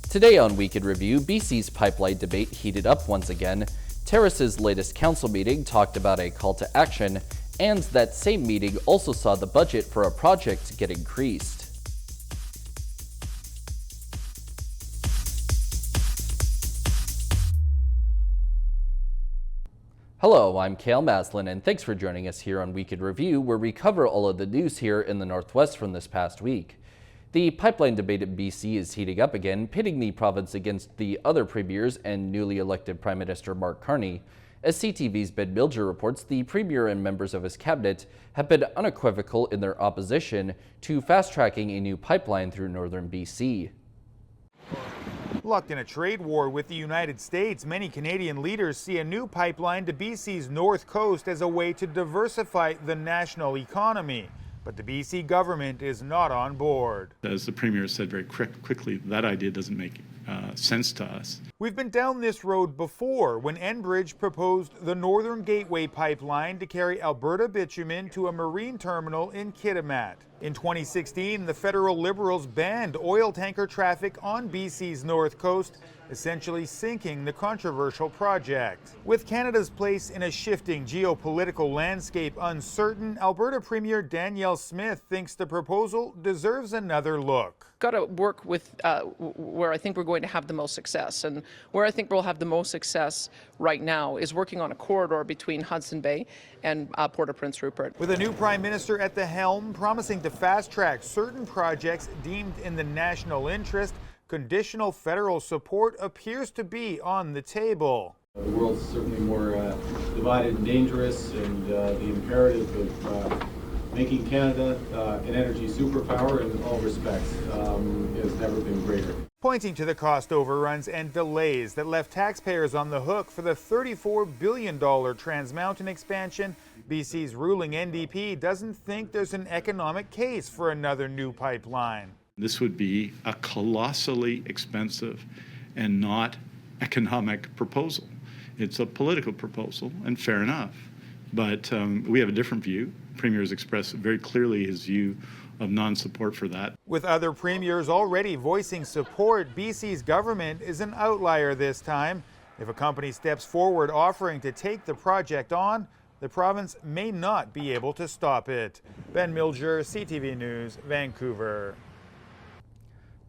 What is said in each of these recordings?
Today on Week in Review, BC's pipeline debate heated up once again. Terrace's latest council meeting talked about a call to action, and that same meeting also saw the budget for a project get increased. Hello, I'm Cael Maslin, and thanks for joining us here on Week in Review, where we cover all of the news here in the Northwest from this past week. The pipeline debate in BC is heating up again, pitting the province against the other premiers and newly elected Prime Minister Mark Carney. As CTV's Ben Milger reports, the premier and members of his cabinet have been unequivocal in their opposition to fast-tracking a new pipeline through northern BC. Locked in a trade war with the United States, many Canadian leaders see a new pipeline to BC's north coast as a way to diversify the national economy. But the BC government is not on board. As the Premier said very quickly, that idea doesn't make sense to us. We've been down this road before when Enbridge proposed the Northern Gateway pipeline to carry Alberta bitumen to a marine terminal in Kitimat. In 2016, the federal Liberals banned oil tanker traffic on BC's north coast, essentially sinking the controversial project. With Canada's place in a shifting geopolitical landscape uncertain, Alberta Premier Danielle Smith thinks the proposal deserves another look. Got to work with where I think we're going to have the most success. And where I think we'll have the most success right now is working on a corridor between Hudson Bay and Port of Prince Rupert. With a new Prime Minister at the helm promising to fast-track certain projects deemed in the national interest, conditional federal support appears to be on the table. The world's certainly more divided and dangerous, and the imperative of making Canada an energy superpower in all respects has never been greater. Pointing to the cost overruns and delays that left taxpayers on the hook for the $34 billion Trans Mountain expansion, BC's ruling NDP doesn't think there's an economic case for another new pipeline. This would be a colossally expensive and not economic proposal. It's a political proposal, and fair enough. But we have a different view. The Premier has expressed very clearly his view of non-support for that. With other premiers already voicing support, BC's government is an outlier this time. If a company steps forward offering to take the project on, the province may not be able to stop it. Ben Milger, CTV News, Vancouver.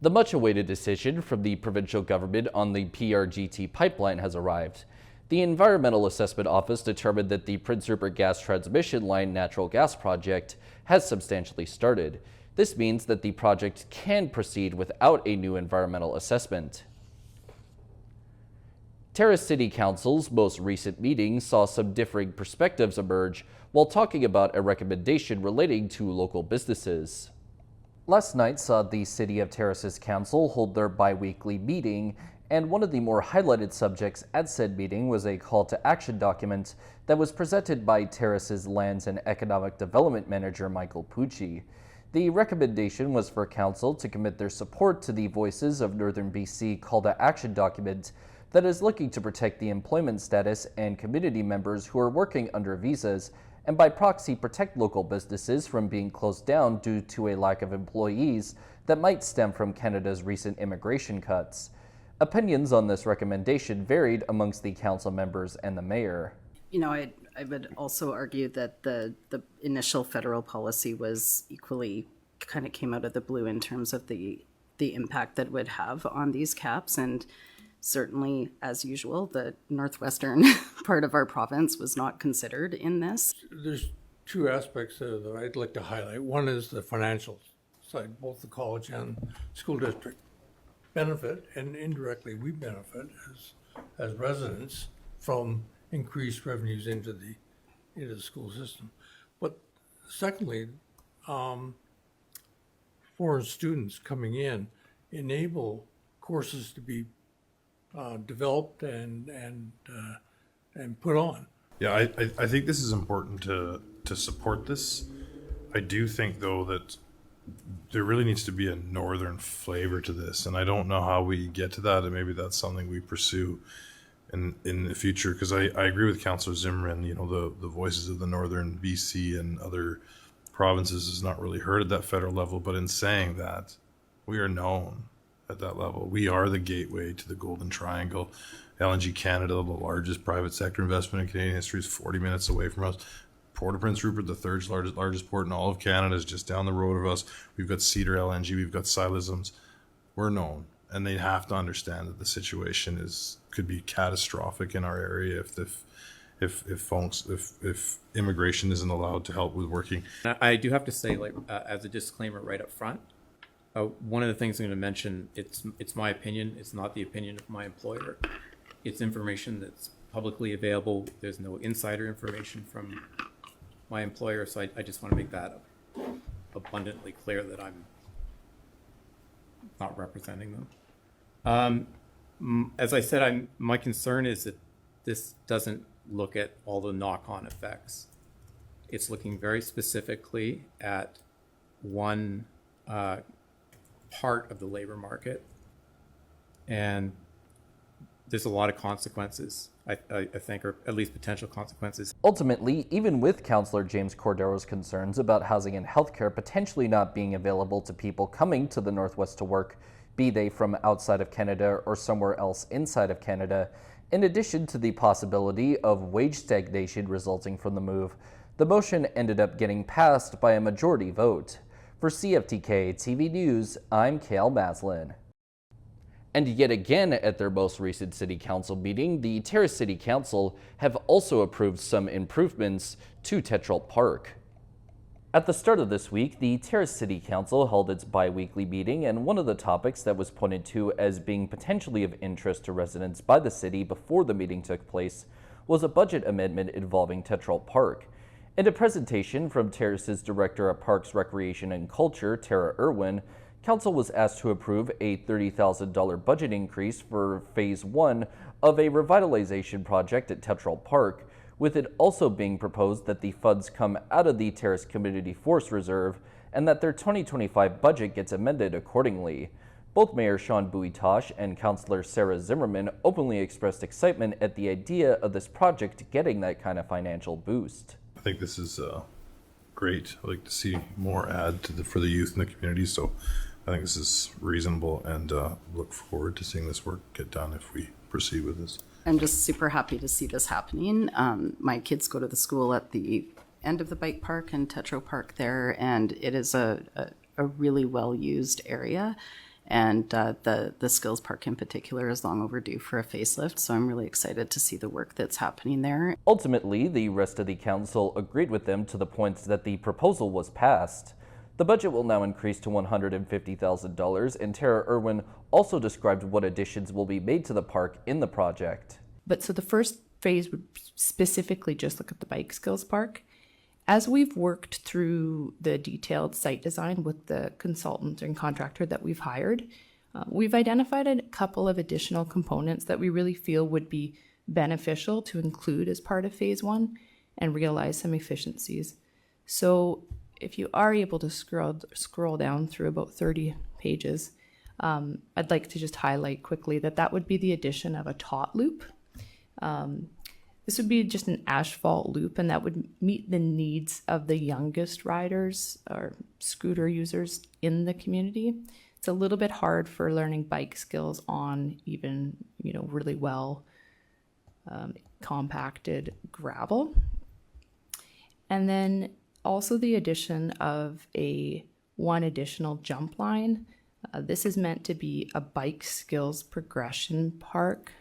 The much-awaited decision from the provincial government on the PRGT pipeline has arrived. The Environmental Assessment Office determined that the Prince Rupert Gas Transmission Line natural gas project has substantially started. This means that the project can proceed without a new environmental assessment. Terrace City Council's most recent meeting saw some differing perspectives emerge while talking about a recommendation relating to local businesses. Last night saw the City of Terrace's Council hold their bi-weekly meeting, and one of the more highlighted subjects at said meeting was a call to action document that was presented by Terrace's Lands and Economic Development Manager Michael Pucci. The recommendation was for Council to commit their support to the Voices of Northern BC call to action document that is looking to protect the employment status and community members who are working under visas, and by proxy protect local businesses from being closed down due to a lack of employees that might stem from Canada's recent immigration cuts. Opinions on this recommendation varied amongst the council members and the mayor. You know, I would also argue that the initial federal policy was equally kind of came out of the blue in terms of the impact that it would have on these caps, and certainly, as usual, the northwestern part of our province was not considered in this. There's two aspects there that I'd like to highlight. One is the financial side. Both the college and school district benefit, and indirectly we benefit as residents from increased revenues into the school system. But secondly, foreign students coming in enable courses to be developed and put on. Yeah, I think this is important to support this. I do think, though, that there really needs to be a northern flavor to this, and I don't know how we get to that, and maybe that's something we pursue in the future, because I agree with Councillor Zimmerman. You know, the voices of the northern BC and other provinces is not really heard at that federal level, but in saying that, we are known at that level. We are the gateway to the Golden Triangle. LNG Canada, the largest private sector investment in Canadian history, is 40 minutes away from us. Port of Prince Rupert, the third largest port in all of Canada, is just down the road of us. We've got Cedar LNG, we've got Silisms. We're known, and they have to understand that the situation could be catastrophic in our area if immigration isn't allowed to help with working. I do have to say, as a disclaimer right up front, one of the things I'm going to mention, it's my opinion. It's not the opinion of my employer. It's information that's publicly available. There's no insider information from my employer, so I just want to make that abundantly clear that I'm not representing them. As I said, my concern is that this doesn't look at all the knock-on effects. It's looking very specifically at one part of the labor market, and there's a lot of consequences, I think, or at least potential consequences. Ultimately, even with Councillor James Cordero's concerns about housing and healthcare potentially not being available to people coming to the Northwest to work, be they from outside of Canada or somewhere else inside of Canada, in addition to the possibility of wage stagnation resulting from the move, the motion ended up getting passed by a majority vote. For CFTK-TV News, I'm Cael Maslin. And yet again at their most recent City Council meeting, the Terrace City Council have also approved some improvements to Tetrault Park. At the start of this week, the Terrace City Council held its bi-weekly meeting, and one of the topics that was pointed to as being potentially of interest to residents by the city before the meeting took place was a budget amendment involving Tetrault Park. In a presentation from Terrace's Director of Parks, Recreation and Culture, Tara Irwin, Council was asked to approve a $30,000 budget increase for Phase 1 of a revitalization project at Tetrault Park, with it also being proposed that the funds come out of the Terrace Community Forest Reserve and that their 2025 budget gets amended accordingly. Both Mayor Sean Bouitosh and Councillor Sarah Zimmerman openly expressed excitement at the idea of this project getting that kind of financial boost. I think this is great. I'd like to see more add to for the youth in the community, so I think this is reasonable, and look forward to seeing this work get done if we proceed with this. I'm just super happy to see this happening. My kids go to the school at the end of the bike park and Tetrault Park there, and it is a really well-used area. And the skills park in particular is long overdue for a facelift, so I'm really excited to see the work that's happening there. Ultimately, the rest of the council agreed with them to the point that the proposal was passed. The budget will now increase to $150,000, and Tara Irwin also described what additions will be made to the park in the project. But so the first phase would specifically just look at the bike skills park. As we've worked through the detailed site design with the consultant and contractor that we've hired, we've identified a couple of additional components that we really feel would be beneficial to include as part of Phase 1 and realize some efficiencies. So if you are able to scroll down through about 30 pages, I'd like to just highlight quickly that would be the addition of a tot loop. This would be just an asphalt loop, and that would meet the needs of the youngest riders or scooter users in the community. It's a little bit hard for learning bike skills on even, really well compacted gravel. And then also the addition of one additional jump line. This is meant to be a bike skills progression park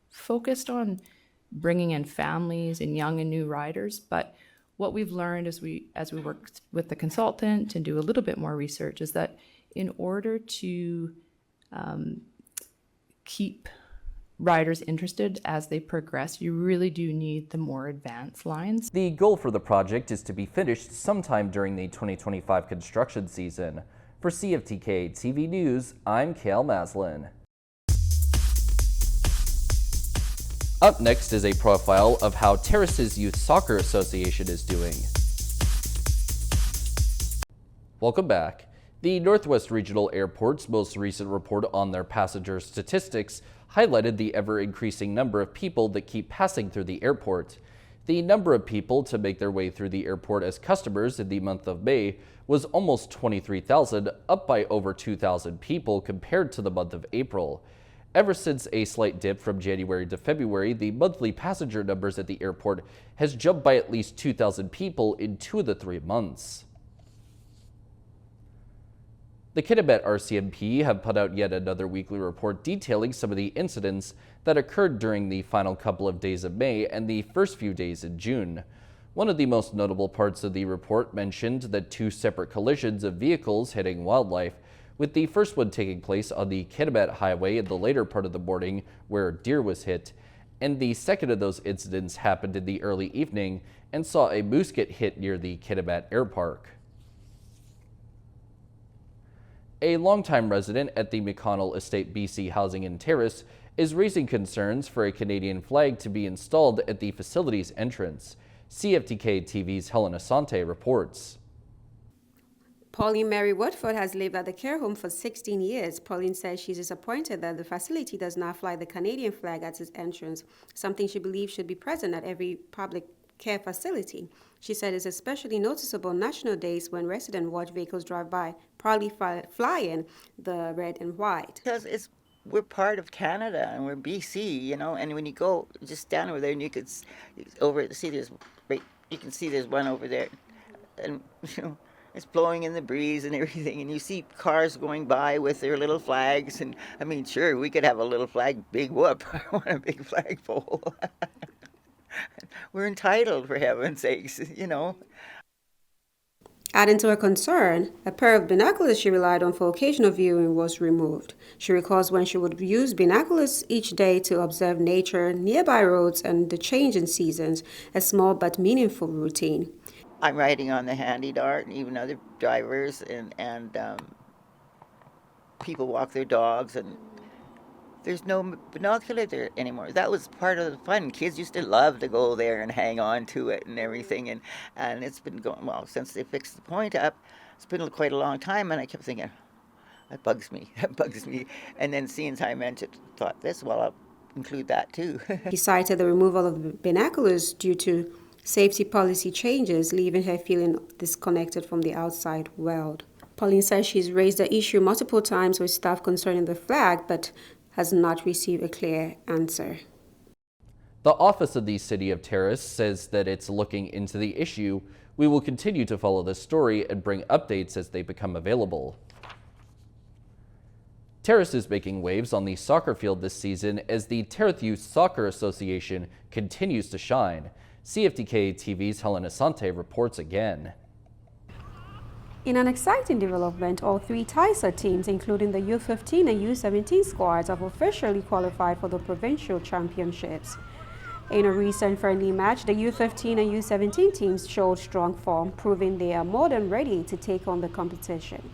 focused on bringing in families and young and new riders. But what we've learned as we worked with the consultant and do a little bit more research is that in order to keep riders interested as they progress, you really do need the more advanced lines. The goal for the project is to be finished sometime during the 2025 construction season. For CFTK-TV News, I'm Cael Maslin. Up next is a profile of how Terrace's Youth Soccer Association is doing. Welcome back. The Northwest Regional Airport's most recent report on their passenger statistics highlighted the ever-increasing number of people that keep passing through the airport. The number of people to make their way through the airport as customers in the month of May was almost 23,000, up by over 2,000 people compared to the month of April. Ever since a slight dip from January to February, the monthly passenger numbers at the airport has jumped by at least 2,000 people in 2 of the 3 months. The Kitimat RCMP have put out yet another weekly report detailing some of the incidents that occurred during the final couple of days of May and the first few days in June. One of the most notable parts of the report mentioned that 2 separate collisions of vehicles hitting wildlife, with the first one taking place on the Kitimat Highway in the later part of the morning where a deer was hit, and the second of those incidents happened in the early evening and saw a moose get hit near the Kitimat Air Park. A longtime resident at the McConnell Estate BC Housing and Terrace is raising concerns for a Canadian flag to be installed at the facility's entrance. CFTK-TV's Helen Asante reports. Pauline Mary Woodford has lived at the care home for 16 years. Pauline says she's disappointed that the facility does not fly the Canadian flag at its entrance, something she believes should be present at every public care facility. She said it's especially noticeable on national days when resident watch vehicles drive by, proudly flying the red and white. Because we're part of Canada and we're BC, you know, and when you go, just stand over there and you can see there's one over there, and you know, it's blowing in the breeze and everything, and you see cars going by with their little flags, and I mean, sure, we could have a little flag, big whoop, I want a big flagpole. We're entitled, for heaven's sakes, you know. Adding to her concern, a pair of binoculars she relied on for occasional viewing was removed. She recalls when she would use binoculars each day to observe nature, nearby roads, and the change in seasons, a small but meaningful routine. I'm riding on the handy dart, and even other drivers and people walk their dogs, and there's no binocular there anymore. That was part of the fun. Kids used to love to go there and hang on to it and everything, and it's been going, well, since they fixed the point up, it's been quite a long time, and I kept thinking, that bugs me. And then seeing time mentioned, thought this, well, I'll include that too. He cited the removal of the binoculars due to safety policy changes, leaving her feeling disconnected from the outside world. Pauline says she's raised the issue multiple times with staff concerning the flag, but has not received a clear answer. The office of the City of Terrace says that it's looking into the issue. We will continue to follow this story and bring updates as they become available. Terrace is making waves on the soccer field this season as the Terrace Youth Soccer Association continues to shine. CFTK-TV's Helen Asante reports again. In an exciting development, all 3 TISA teams, including the U15 and U17 squads, have officially qualified for the provincial championships. In a recent friendly match, the U15 and U17 teams showed strong form, proving they are more than ready to take on the competition.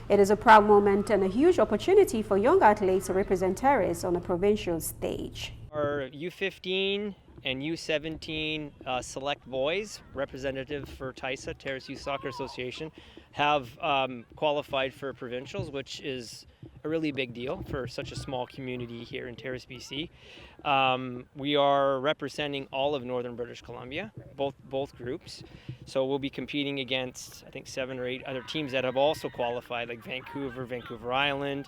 It is a proud moment and a huge opportunity for young athletes to represent Terrace on a provincial stage. Our U15 and U17 select boys, representative for TISA, Terrace Youth Soccer Association, have qualified for provincials, which is a really big deal for such a small community here in Terrace, BC. We are representing all of northern British Columbia, both groups. So we'll be competing against, I think, 7 or 8 other teams that have also qualified, like Vancouver Island,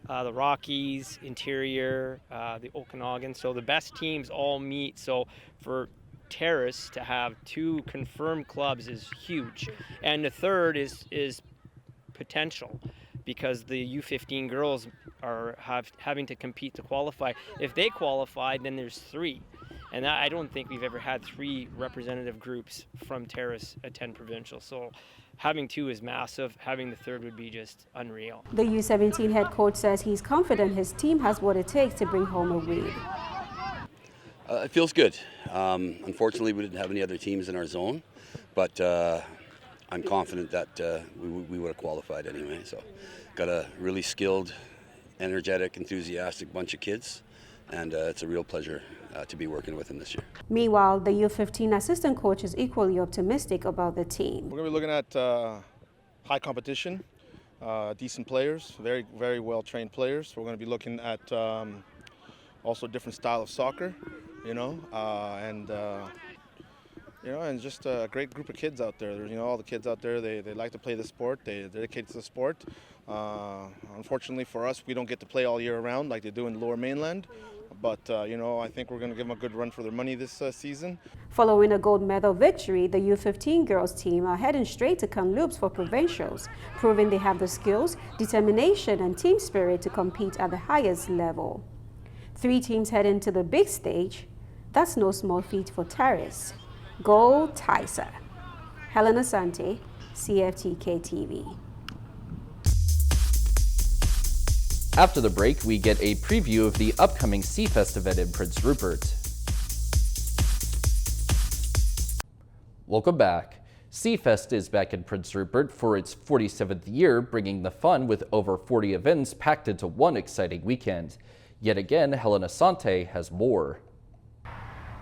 the Rockies, Interior, the Okanagan. So the best teams all meet. So for Terrace to have 2 confirmed clubs is huge. And the third is potential, because the U15 girls are having to compete to qualify. If they qualify, then there's 3. And I don't think we've ever had 3 representative groups from Terrace attend provincial. So having 2 is massive. Having the third would be just unreal. The U17 head coach says he's confident his team has what it takes to bring home a win. It feels good. Unfortunately, we didn't have any other teams in our zone, but I'm confident that we would have qualified anyway. So got a really skilled, energetic, enthusiastic bunch of kids, and it's a real pleasure to be working with them this year. Meanwhile, the U15 assistant coach is equally optimistic about the team. We're going to be looking at high competition, decent players, very, very well-trained players. We're going to be looking at also different style of soccer, you know, and and just a great group of kids out there. All the kids out there, they like to play the sport. They're dedicated to the sport. Unfortunately for us, we don't get to play all year round like they do in the Lower Mainland. But, I think we're going to give them a good run for their money this season. Following a gold medal victory, the U15 girls team are heading straight to Kamloops for provincials, proving they have the skills, determination, and team spirit to compete at the highest level. 3 teams head into the big stage. That's no small feat for Terrace. Go Tyser. Helen Asante, CFTK-TV. After the break, we get a preview of the upcoming CFest event in Prince Rupert. Welcome back. CFest is back in Prince Rupert for its 47th year, bringing the fun with over 40 events packed into one exciting weekend. Yet again, Helen Asante has more.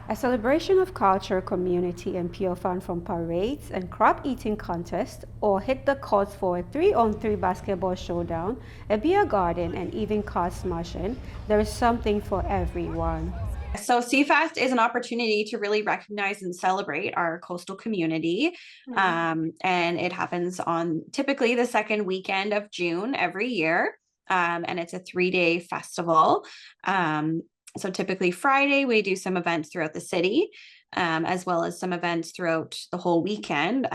A celebration of culture, community, and pure fun from parades and crab eating contests, or hit the courts for a 3-on-3 basketball showdown, a beer garden, and even car smashing, there is something for everyone. So CFest is an opportunity to really recognize and celebrate our coastal community. And it happens on typically the second weekend of June every year. And it's a 3-day festival. So typically Friday, we do some events throughout the city, as well as some events throughout the whole weekend,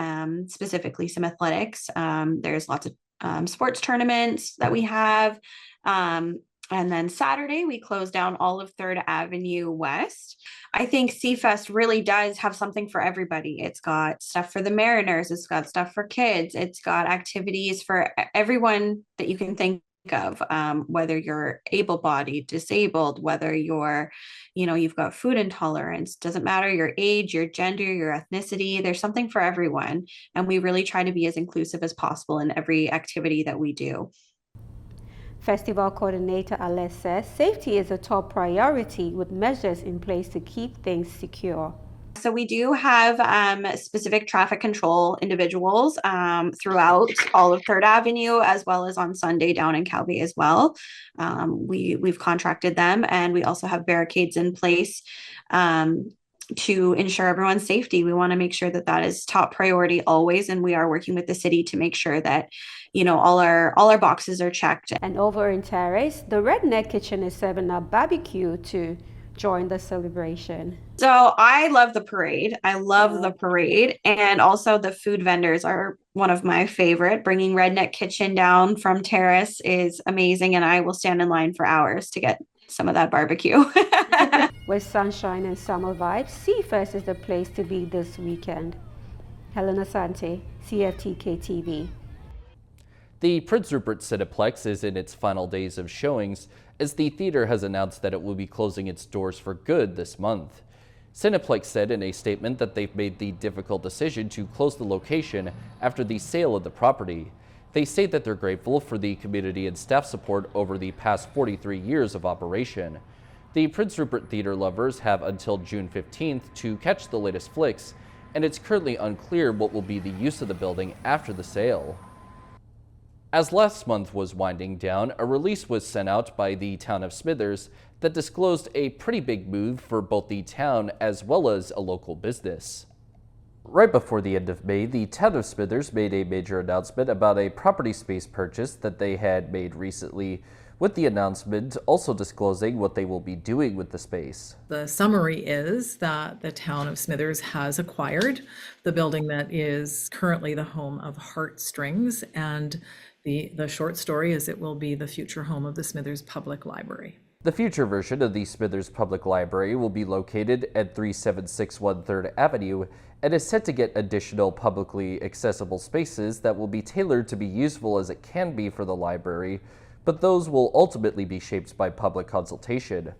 specifically some athletics. There's lots of sports tournaments that we have. And then Saturday, we close down all of 3rd Avenue West. I think CFest really does have something for everybody. It's got stuff for the Mariners. It's got stuff for kids. It's got activities for everyone that you can think of, whether you're able-bodied, disabled, whether you're, you've got food intolerance, doesn't matter your age, your gender, your ethnicity, there's something for everyone. And we really try to be as inclusive as possible in every activity that we do. Festival coordinator Alex says safety is a top priority with measures in place to keep things secure. So we do have specific traffic control individuals throughout all of 3rd Avenue, as well as on Sunday down in Calvi as well. We've contracted them, and we also have barricades in place to ensure everyone's safety. We want to make sure that that is top priority always, and we are working with the city to make sure that all our boxes are checked. And over in Terrace, the Redneck Kitchen is serving up barbecue to join the celebration. So I love the parade. I love the parade. And also the food vendors are one of my favorite. Bringing Redneck Kitchen down from Terrace is amazing. And I will stand in line for hours to get some of that barbecue. With sunshine and summer vibes, CFest is the place to be this weekend. Helen Asante, CFTK-TV. The Prince Rupert Cineplex is in its final days of showings, as the theater has announced that it will be closing its doors for good this month. Cineplex said in a statement that they've made the difficult decision to close the location after the sale of the property. They say that they're grateful for the community and staff support over the past 43 years of operation. The Prince Rupert theater lovers have until June 15th to catch the latest flicks, and it's currently unclear what will be the use of the building after the sale. As last month was winding down, a release was sent out by the town of Smithers that disclosed a pretty big move for both the town as well as a local business. Right before the end of May, the town of Smithers made a major announcement about a property space purchase that they had made recently, with the announcement also disclosing what they will be doing with the space. The summary is that the town of Smithers has acquired the building that is currently the home of Heartstrings, and the short story is it will be the future home of the Smithers Public Library. The future version of the Smithers Public Library will be located at 3761 3rd Avenue and is set to get additional publicly accessible spaces that will be tailored to be useful as it can be for the library, but those will ultimately be shaped by public consultation.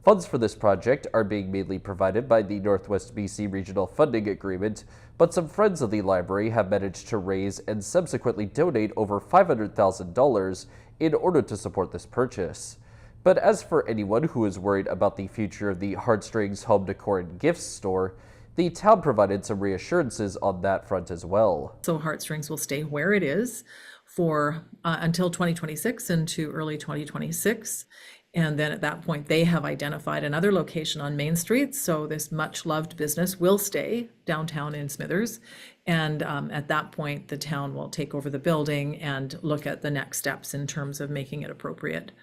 Funds for this project are being mainly provided by the Northwest BC Regional Funding Agreement, but some friends of the library have managed to raise and subsequently donate over $500,000 in order to support this purchase. But as for anyone who is worried about the future of the Heartstrings Home Decor and Gifts store, the town provided some reassurances on that front as well. So Heartstrings will stay where it is for until 2026 into early 2026. And then at that point, they have identified another location on Main Street. So this much loved business will stay downtown in Smithers. And at that point, the town will take over the building and look at the next steps in terms of making it appropriate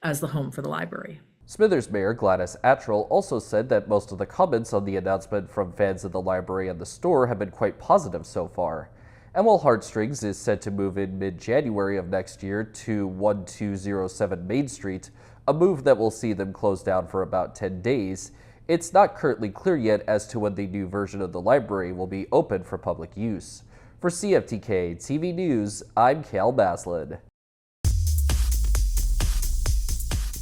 as the home for the library. Smithers Mayor Gladys Attrell also said that most of the comments on the announcement from fans of the library and the store have been quite positive so far. And while Heartstrings is set to move in mid-January of next year to 1207 Main Street, a move that will see them close down for about 10 days, it's not currently clear yet as to when the new version of the library will be open for public use. For CFTK-TV News, I'm Cael Maslin.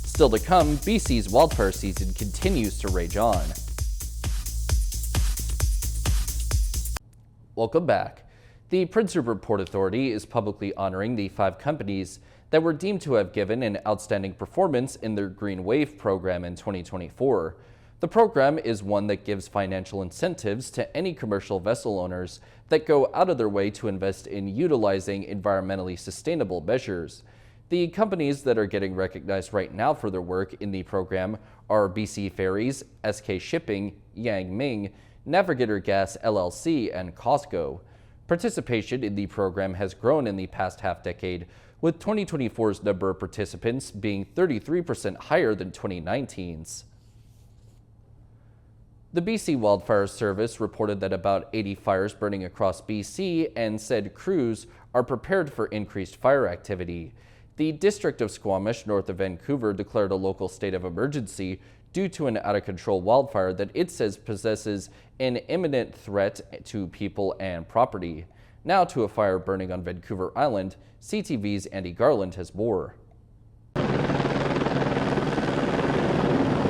Still to come, BC's wildfire season continues to rage on. Welcome back. The Prince Rupert Port Authority is publicly honoring the 5 companies that were deemed to have given an outstanding performance in their Green Wave program in 2024. The program is one that gives financial incentives to any commercial vessel owners that go out of their way to invest in utilizing environmentally sustainable measures. The companies that are getting recognized right now for their work in the program are BC Ferries, SK Shipping, Yang Ming, Navigator Gas LLC, and Costco. Participation in the program has grown in the past half-decade, with 2024's number of participants being 33% higher than 2019's. The BC Wildfire Service reported that about 80 fires burning across BC and said crews are prepared for increased fire activity. The District of Squamish, north of Vancouver, declared a local state of emergency due to an out-of-control wildfire that it says possesses an imminent threat to people and property. Now to a fire burning on Vancouver Island, CTV's Andy Garland has more.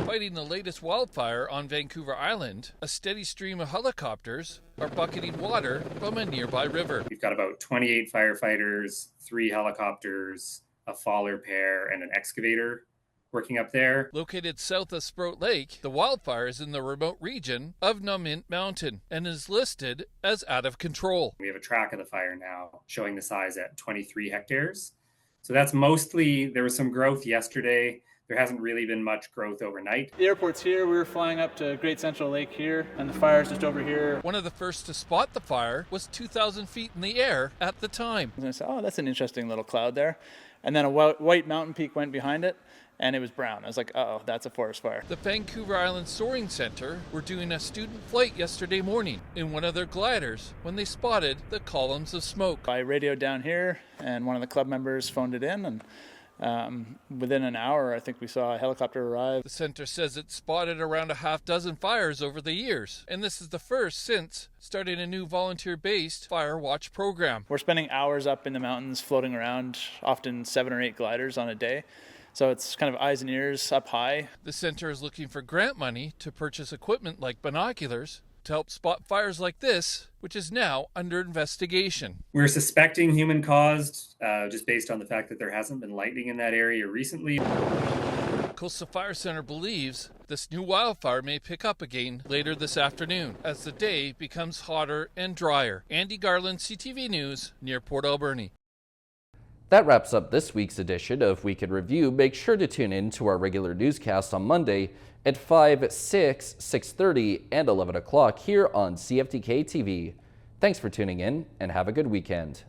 Fighting the latest wildfire on Vancouver Island, a steady stream of helicopters are bucketing water from a nearby river. We've got about 28 firefighters, 3 helicopters, a fall repair, and an excavator working up there. Located south of Sprout Lake, the wildfire is in the remote region of Namint Mountain and is listed as out of control. We have a track of the fire now showing the size at 23 hectares. So that's mostly, there was some growth yesterday. There hasn't really been much growth overnight. The airport's here. We were flying up to Great Central Lake here, and the fire's just over here. One of the first to spot the fire was 2,000 feet in the air at the time. And I said, oh, that's an interesting little cloud there. And then a white mountain peak went behind it, and it was brown. I was like, uh-oh, that's a forest fire. The Vancouver Island Soaring Center were doing a student flight yesterday morning in one of their gliders when they spotted the columns of smoke. I radioed down here, and one of the club members phoned it in, and within an hour, I think we saw a helicopter arrive. The center says it spotted around a half dozen fires over the years, and this is the first since starting a new volunteer-based fire watch program. We're spending hours up in the mountains floating around, often 7 or 8 gliders on a day. So it's kind of eyes and ears up high. The center is looking for grant money to purchase equipment like binoculars to help spot fires like this, which is now under investigation. We're suspecting human-caused, just based on the fact that there hasn't been lightning in that area recently. Coastal Fire Center believes this new wildfire may pick up again later this afternoon as the day becomes hotter and drier. Andy Garland, CTV News, near Port Alberni. That wraps up this week's edition of Week in Review. Make sure to tune in to our regular newscast on Monday at 5, 6, 6:30, and 11 o'clock here on CFTK-TV. Thanks for tuning in, and have a good weekend.